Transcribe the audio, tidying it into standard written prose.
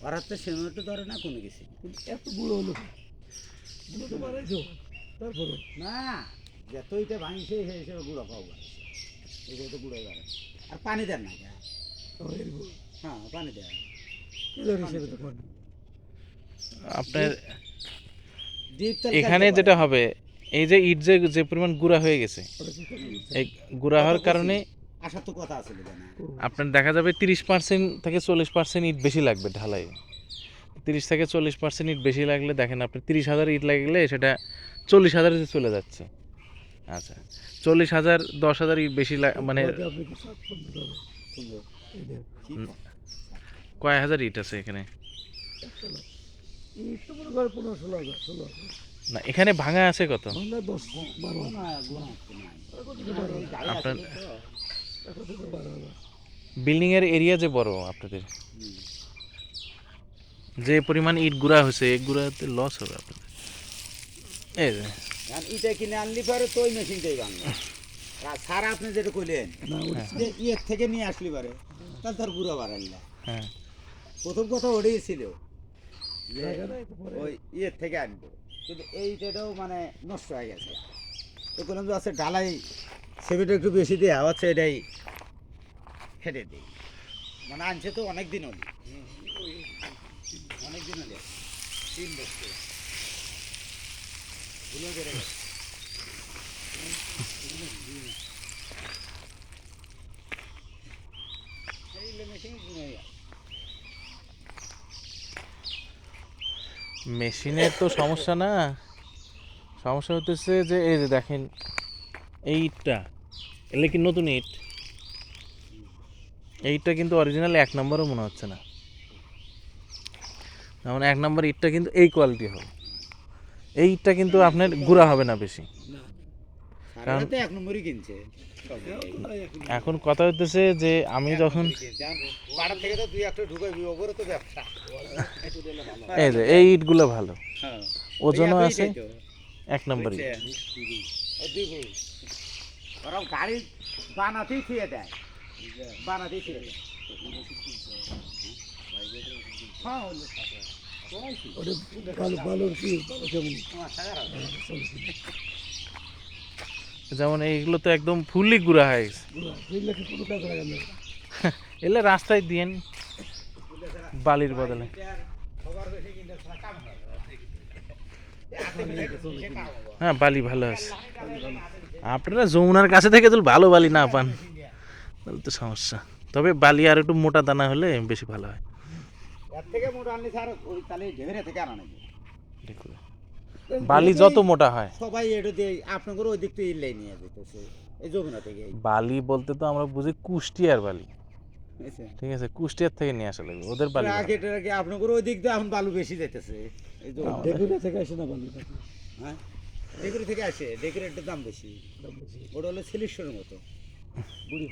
ওরা তো সিমেন্ট ধরে না কোনো কিছু এত বুড়ো হলো বুড়ো তো বাড়াইছো তারপরে না যত এটা ভাঙছে সেই হিসেবে গুঁড়ো পাবো এই তো গুঁড়ো বাড়ে আর পানি দেন না হ্যাঁ পানি দেন হিসেবে তো পানি আপনার ডিপ এখানে যেটা হবে এই যে ইট যে পরিমাণ গুঁড়া হয়ে গেছে এই গুঁড়া হওয়ার কারণে আসার তো কথা আছে না আপনার দেখা যাবে 30% থেকে 40% ইট বেশি লাগবে ঢালাই 30 থেকে 40% ইট বেশি লাগলে দেখেন আপনি 30,000 ইট লাগলে সেটা 40,000-এ চলে যাচ্ছে। আচ্ছা 40,000 10,000 ইট বেশি মানে আপনি কি সাত পদ্ধতি হবে কয় হাজার ইট আছে এখানে? ইট তো মনে করে 15-16,000 না এখানে ভাঙা আছে কত? ভাঙা 10-12 আপনার 12,000 বিল্ডিং এর এরিয়া যে বড় আপনাদের যে পরিমাণ ইট গুঁড়া হয়েছে এই গুঁড়াতে লস হবে আপনাদের। এই যে ইটা কিনে আনলি পারে তো ওই মেশিনটাই ভাঙবে আর সারা আপনি যেটা কইলেন যে ইয়ের থেকে নিয়ে আসলি পারে তাহলে তার গুঁড়া বাড়াইলা হ্যাঁ প্রথম কথা ওটাই ছিল যে ওই ইয়ের থেকে আনবো কিন্তু এইটাও মানে নষ্ট হয়ে গেছে তো কোনো আছে ঢালাই সেবেটা একটু বেশি দিয়ে হচ্ছে এটাই ফেটে দিই মানে আনছে তো অনেক দিন হলি অনেক দিন হলে 3 বছর ভুলে বেড়ে গেছে মেশিনের তো সমস্যা না, সমস্যা হতেছে যে এই যে দেখেন এই ইটটা এলে কি নতুন ইট, এইটা কিন্তু অরিজিনাল 1 নম্বরও মনে হচ্ছে না। যেমন 1 নম্বর ইটটা কিন্তু এই কোয়ালিটি হবে, এই ইটটা কিন্তু আপনার গুঁড়া হবে না বেশি। কারণ তো 1 নম্বরই কিনছে এখন কথা হইতেছে যে আমি যখন পাড়া থেকে তো 2-1টা ঢুকাইবি ওপরে তো ব্যবসা এই যে এই ইটগুলো ভালো হ্যাঁ ওজনও আছে 1 নম্বর ইট। ওরা গাড়ি বানাতেই থিয়ে দেয় বানাতেই থিয়ে দেয় হ্যাঁ ওটা ভালো কি ভালো কেমন যেমন এইগুলো তো একদম ফুললি গুঁড়া হয়ে গেছে, বুঝলে কি কোনো কাজ লাগে না এলে রাস্তায় দিয়েন বালির বদলে। হ্যাঁ বালি ভালো আছে, আপনারা যমুনার কাছে থেকে যদি ভালো বালি না পান তাহলে তো সমস্যা। তবে বালি আর একটু মোটা দানা হলে বেশি ভালো হয়। এর থেকে মোটা আনলে স্যার ওই তাহলে ঢেরে থেকে আনা নাকি দেখুন বালি যত মোটা হয় সবাই এটা দিয়ে আপনাদের ওই দিক তো ইল্লাই নিয়ে যেতেছে এই যমুনা থেকে বালি বলতে তো আমরা বুঝি কুষ্টিয়ার বালি, ঠিক আছে কুষ্টিয়ার থেকে নিয়ে আসা লাগবে ওদের বালি। আগে আপনাদের ওই দিক দিয়ে এখন বালু বেশি যেতেছে এই ডেকুরে থেকে আসে না ভালো হ্যাঁ ডেকুরি থেকে আসে ডেকুরেটের দাম বেশি ওটা হলো সিলিশনের মতো বুড়ি